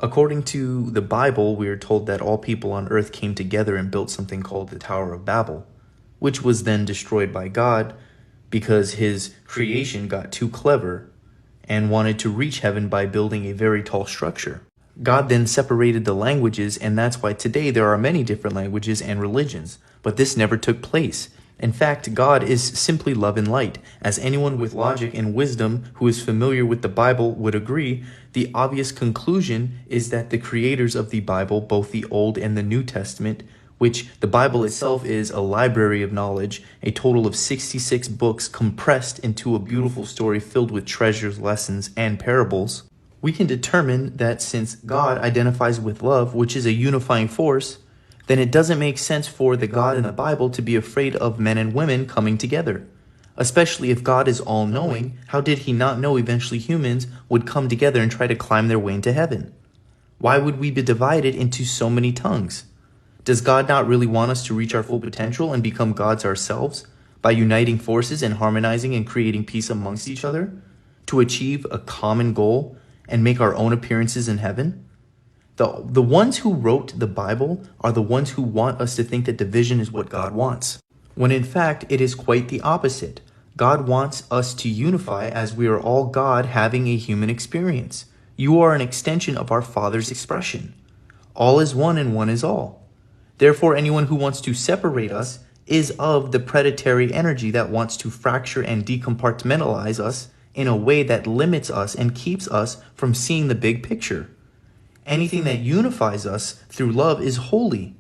According to the Bible, we are told that all people on earth came together and built something called the Tower of Babel, which was then destroyed by God because his creation got too clever and wanted to reach heaven by building a very tall structure. God then separated the languages, and that's why today there are many different languages and religions, but this never took place. In fact, God is simply love and light. As anyone with logic and wisdom who is familiar with the Bible would agree, the obvious conclusion is that the creators of the Bible, both the Old and the New Testament, which the Bible itself is a library of knowledge, a total of 66 books compressed into a beautiful story filled with treasures, lessons, and parables, we can determine that since God identifies with love, which is a unifying force, then it doesn't make sense for the God in the Bible to be afraid of men and women coming together. Especially if God is all-knowing, how did he not know eventually humans would come together and try to climb their way into heaven? Why would we be divided into so many tongues? Does God not really want us to reach our full potential and become gods ourselves by uniting forces and harmonizing and creating peace amongst each other to achieve a common goal and make our own appearances in heaven? The ones who wrote the Bible are the ones who want us to think that division is what God wants, when in fact it is quite the opposite. God wants us to unify as we are all God having a human experience. You are an extension of our Father's expression. All is one and one is all. Therefore, anyone who wants to separate us is of the predatory energy that wants to fracture and decompartmentalize us in a way that limits us and keeps us from seeing the big picture. Anything that unifies us through love is holy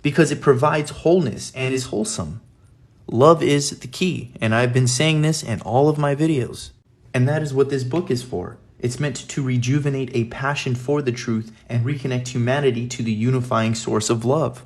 because it provides wholeness and is wholesome. Love is the key, and I've been saying this in all of my videos. And that is what this book is for. It's meant to rejuvenate a passion for the truth and reconnect humanity to the unifying source of love.